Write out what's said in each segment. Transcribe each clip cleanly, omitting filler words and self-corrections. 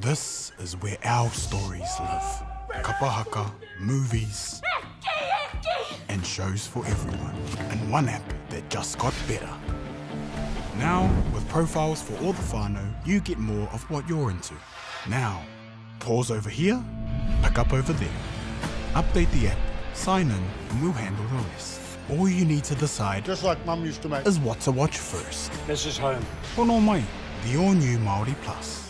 This is where our stories live. Kapahaka, movies, and shows for everyone. And one app that just got better. Now, with profiles for all the whānau, you get more of what you're into. Now, pause over here, pick up over there. Update the app, sign in, and we'll handle the rest. All you need to decide, just like Mum used to make, is what to watch first. This is home. Pono mai, the all-new MāORI Plus.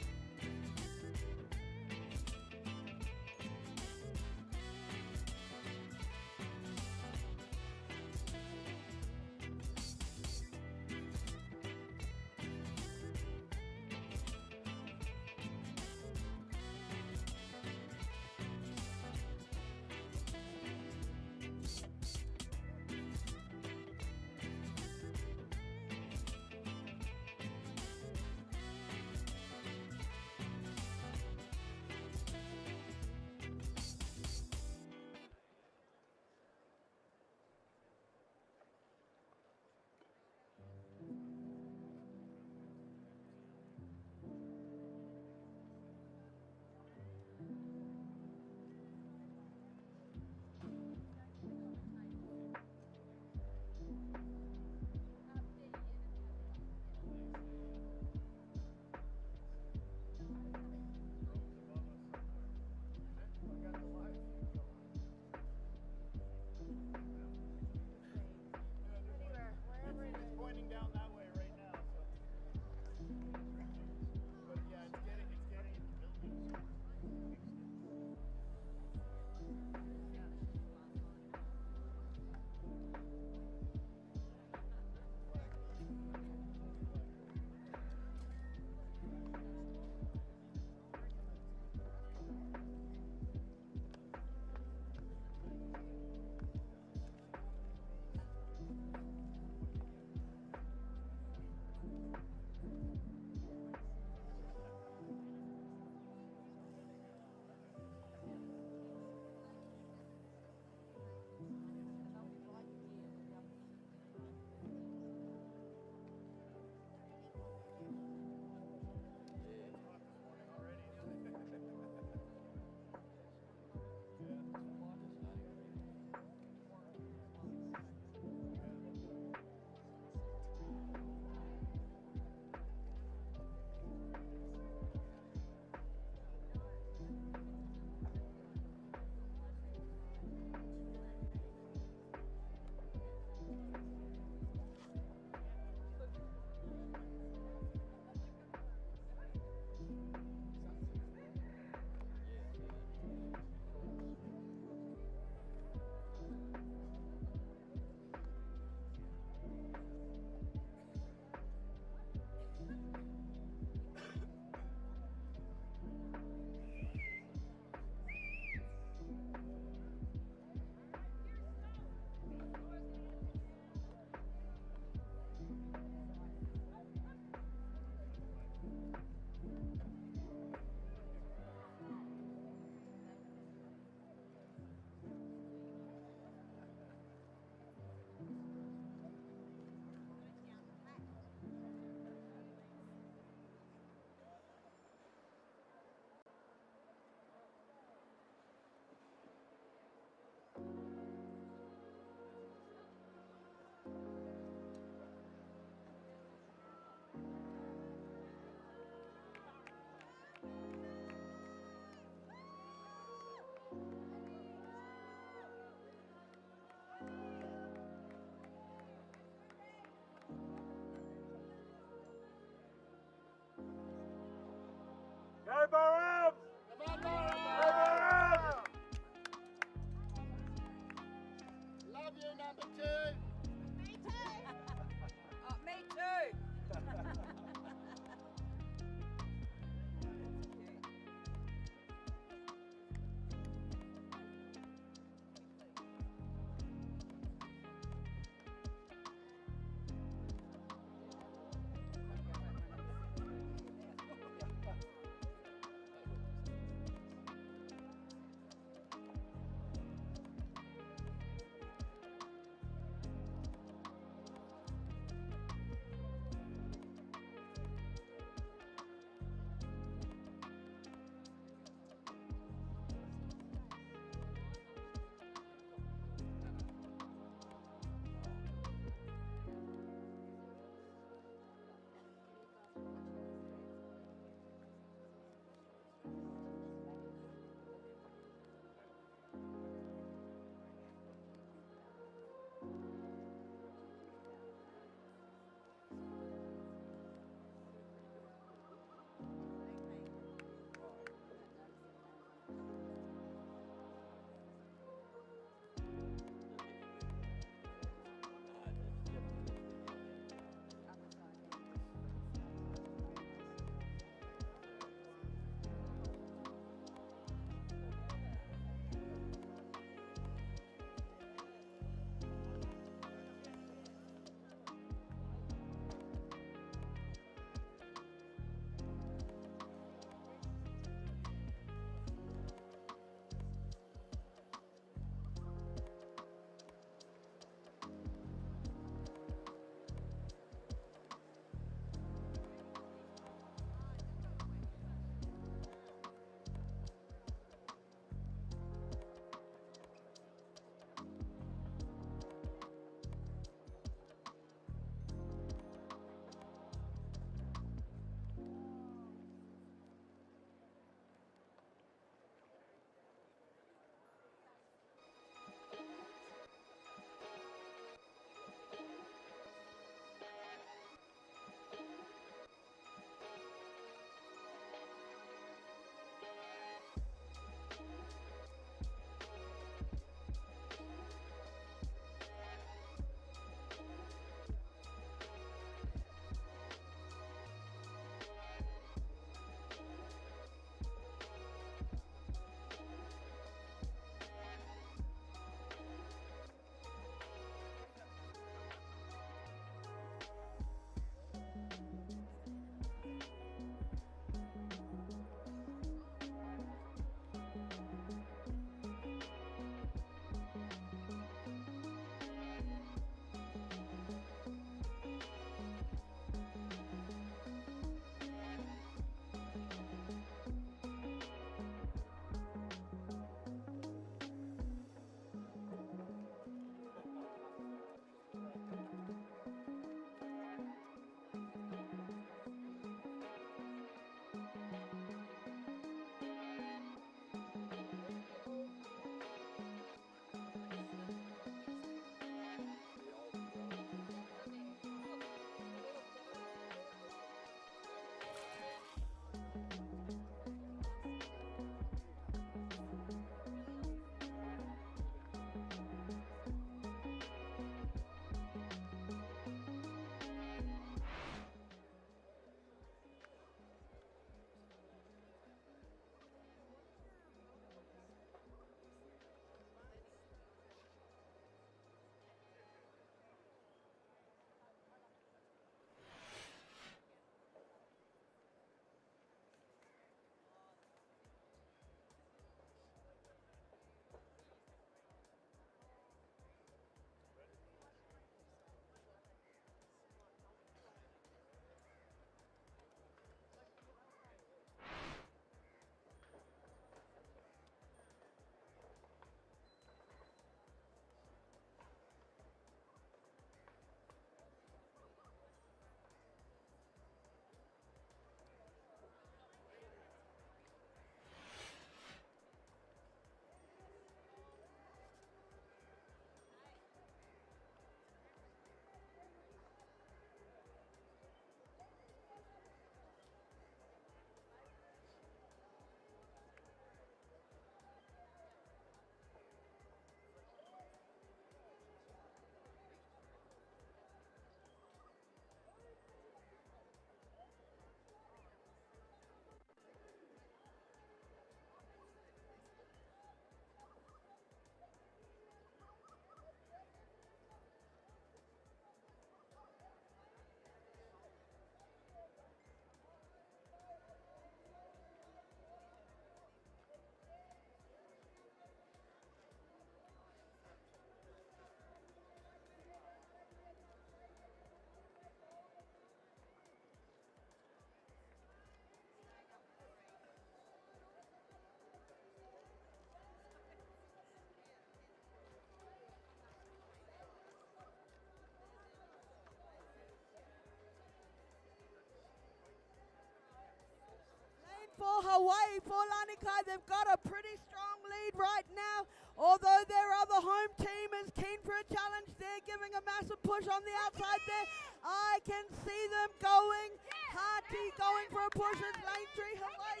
Hawaii for Lanikai. They've got a pretty strong lead right now. Although their other home team is keen for a challenge, they're giving a massive push on the outside there. I can see them going. Hati going for a push as lane 3, Hawaii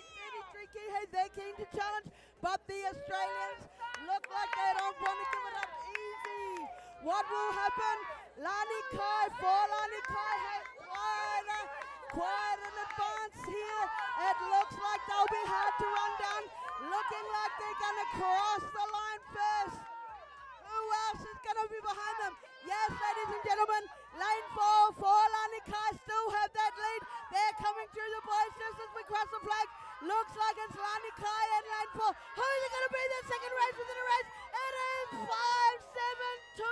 33 Kihei. They're keen to challenge, but the Australians look like they don't want to give it up easy. What will happen? Lanikai for Lanikai has quite an advance here. It looks like they'll be hard to run down. Looking like they're going to cross the line first. Who else is going to be behind them? Yes, ladies and gentlemen, lane 4 for Lanikai still have that lead. They're coming through the boys just as we cross the flag. Looks like it's Lanikai and lane 4. Who's it going to be the second race within a race? It is 5-7-2.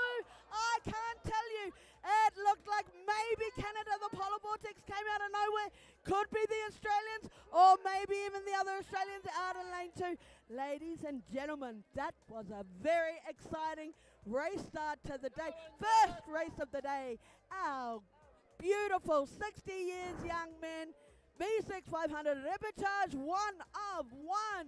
I can't tell you. It looked like maybe Canada, the polar vortex came out of nowhere. Could be the Australians or maybe even the other Australians out in lane 2. Ladies and gentlemen, that was a very exciting race start to the day. First race of the day. Our beautiful 60 years young men. V6 500 reportage 1 of 1.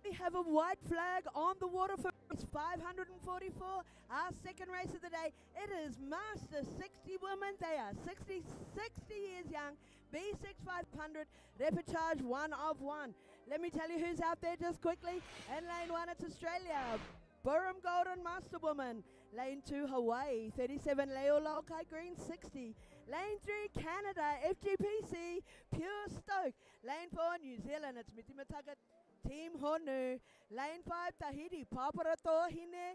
We have a white flag on the water for race 544, our second race of the day. It is Master 60 women. They are 60 years young, B6 500, reportage 1 of 1. Let me tell you who's out there just quickly. In lane 1, it's Australia. Burham Golden Master Woman. Lane 2, Hawaii, 37, Leo Lokai Green, 60. Lane 3, Canada, FGPC, Pure Stoke. Lane 4, New Zealand, it's Mitimataga Team Honu. Lane 5, Tahiti, Paparato Hine.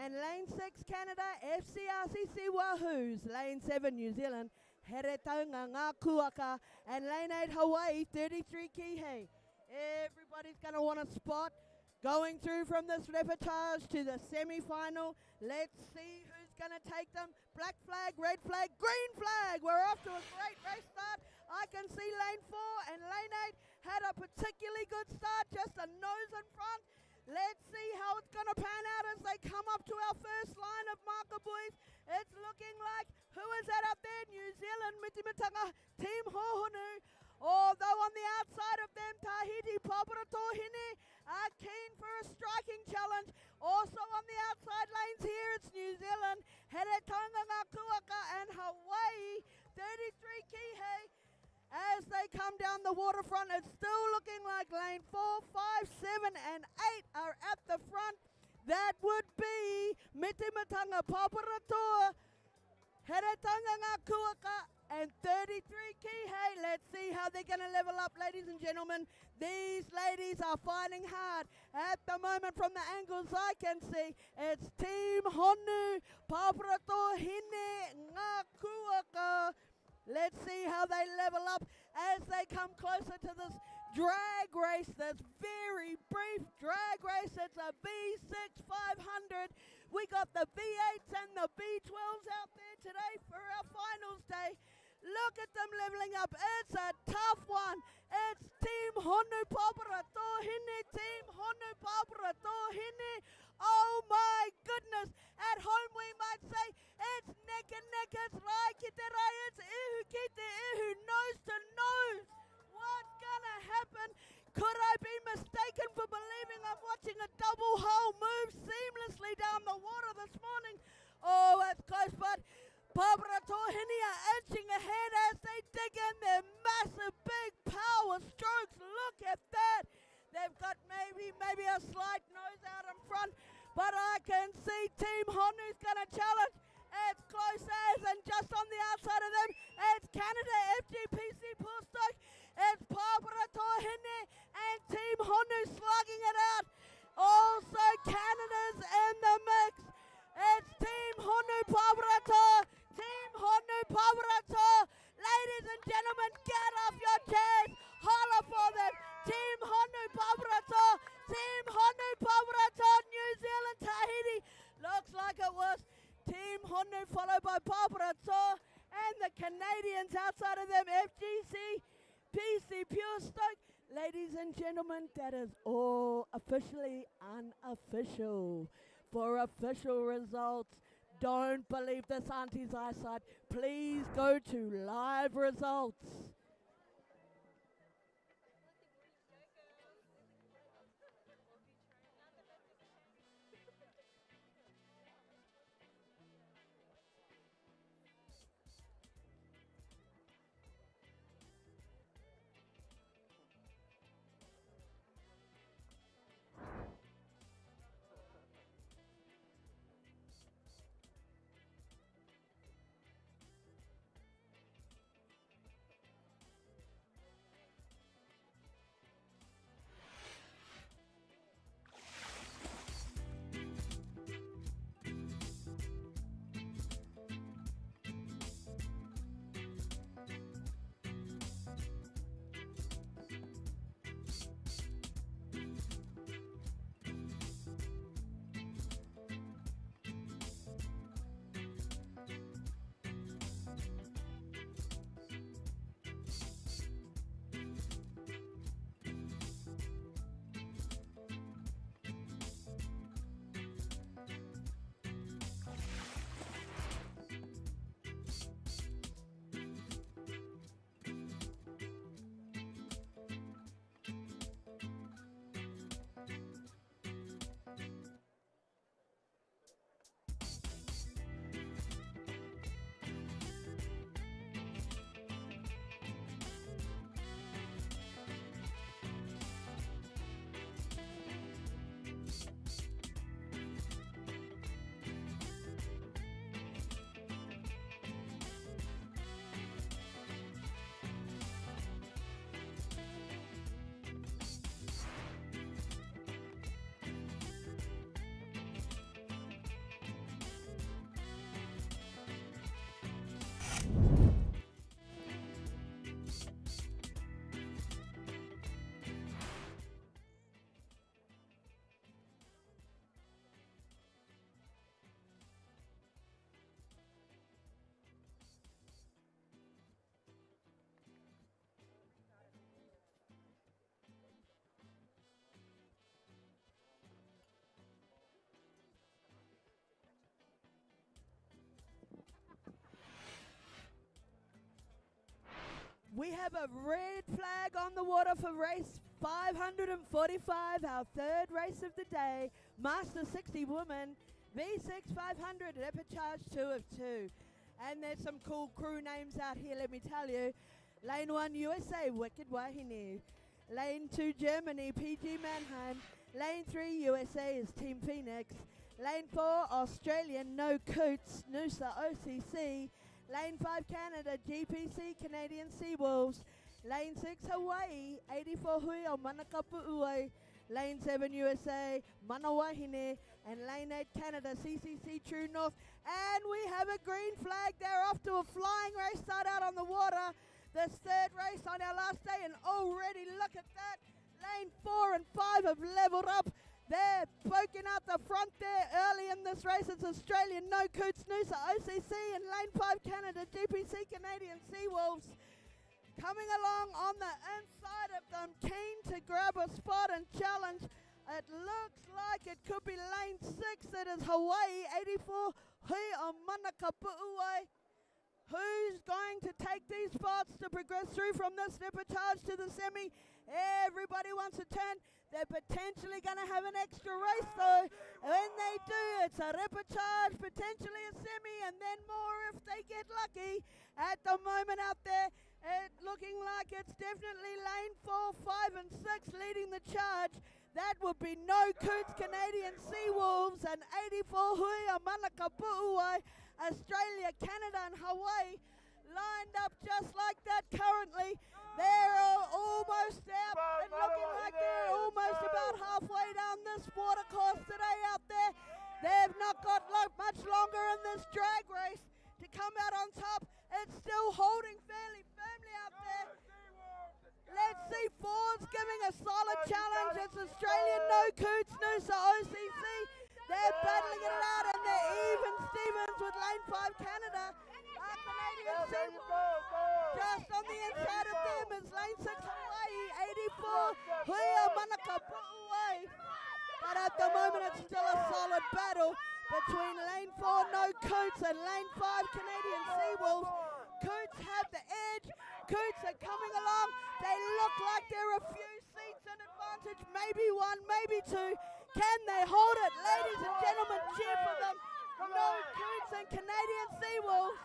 And lane 6, Canada, FCRCC Wahoos. Lane 7, New Zealand, Heretaunga Ngā Waka. And lane 8, Hawaii, 33 Kihei. Everybody's going to want a spot going through from this reportage to the semi-final. Let's see who's going to take them. Black flag, red flag, green flag. We're off to a great race start. I can see lane 4 and lane 8 had a particularly good start, just a nose in front. Let's see how it's going to pan out as they come up to our first line of marker boys. It's looking like, who is that up there? New Zealand, Mitimatanga, Team Hohonu. Although on the outside of them, Tahiti, Paparato-Hine are keen for a striking challenge. Also on the outside lanes here, it's New Zealand, Heretaunga Ngā Waka and Hawaii, 33 the waterfront. It's still looking like lane 4, 5, 7 and 8 are at the front. That would be Mitimatanga, Paparatoa, Heretanga Ngā Kuaka, and 33 Kihei. Let's see how they're going to level up, ladies and gentlemen. These ladies are fighting hard. At the moment, from the angles I can see, it's Team Honu, Paparatoa, Hine, Ngā Kuaka. Let's see how they level up as they come closer to this drag race, this very brief drag race. It's a V6 500. We got the V8s and the V12s out there today for our finals day. Look at them leveling up. It's a tough one. It's Team Honu Paparatoa Hine, Team Honu Paparatoa Hine. Oh my goodness. At home we might say it's neck and neck. It's rai ki te rai. It's ihu ki te ihu, nose to nose. What's gonna happen? Could I be mistaken for believing I'm watching a double hull move seamlessly down the water this morning? Oh, that's close, but Paparatoa Hine are edging ahead as they dig in their massive big power strokes. Look at that. They've got maybe a slight nose out in front, but I can see Team Honu's going to challenge. It's close as, and just on the outside of them, it's Canada FGPC Pulstoke. It's Paparatoa Hine and Team Honu slugging it out. Also Canada's in the mix. It's Team Honu Paparatoa. Team Honu Paparatoa. Ladies and gentlemen, get off your chairs. Holler for them. Team Honu Paparatoa. Team Honu Paparatoa. New Zealand Tahiti. Looks like it was Team Honu followed by Paparatoa. And the Canadians outside of them, FGC, PC Pure Stoke. Ladies and gentlemen, that is all officially unofficial. For official results, don't believe this auntie's eyesight. Please go to live results. We have a red flag on the water for race 545, our third race of the day. Master 60 woman, V6 500, Leopard Charge 2 of 2. And there's some cool crew names out here, let me tell you. Lane 1 USA, Wicked Wahine. Lane 2 Germany, PG Mannheim. Lane 3 USA is Team Phoenix. Lane 4 Australian, No Coots, Noosa OCC. Lane 5 Canada, GPC, Canadian Seawolves. Lane 6 Hawaii, 84 Hui o Manakapu'ue. Lane 7 USA, Manawahine. And Lane 8 Canada, CCC True North. And we have a green flag. They're off to a flying race start out on the water. This third race on our last day, and already look at that. Lane 4 and 5 have leveled up. They're poking out the front there early in this race. It's Australian No Coots Noosa OCC and Lane 5 Canada GPC Canadian Seawolves. Coming along on the inside of them, keen to grab a spot and challenge. It looks like it could be Lane 6. That is Hawaii 84 Hui o Manakapu'ue. Who's going to take these spots to progress through from this reportage to the semi? Everybody wants a turn. They're potentially going to have an extra race though. When they do, it's a reportage, potentially a semi, and then more if they get lucky. At the moment out there, it's looking like it's definitely Lane 4, 5 and 6 leading the charge. That would be No Coots Canadian Seawolves and 84 Hui o Manakapu'ue. Australia, Canada and Hawaii lined up just like that currently. They're almost out and looking like they're almost about halfway down this water course today out there. They've not got much longer in this drag race to come out on top. It's still holding fairly firmly out there. Let's see Ford's giving a solid challenge. It's Australian No Coots Noosa OCC. They're battling it out and they're even Stevens with Lane 5 Canada. Canadian Seawolves. Just on the inside of them is Lane 6 Hawaii, 84 Hui o Manakapu'ue. But at the moment it's still a solid battle between Lane 4 No Coots and Lane 5 Canadian Seawolves. Coots have the edge. Coots are coming along. They look like they're a few seats in advantage, maybe one, maybe two. Can they hold it? Ladies and gentlemen, cheer for them. No Coots and Canadian Seawolves.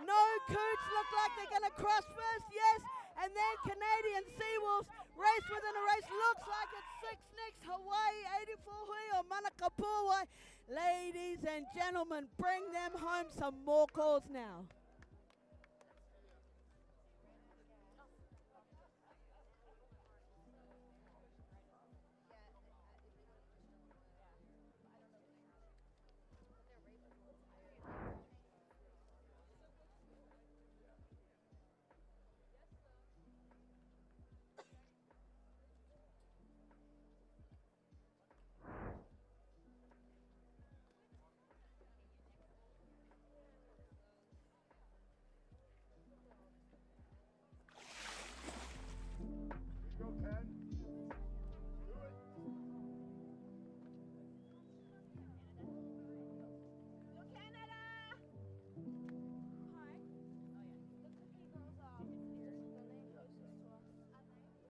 No Coots look like they're going to cross first, yes. And then Canadian Seawolves race within a race. Looks like it's 6 next. Hawaii, 84 Hui o Manakapu'ue. Ladies and gentlemen, bring them home some more calls now.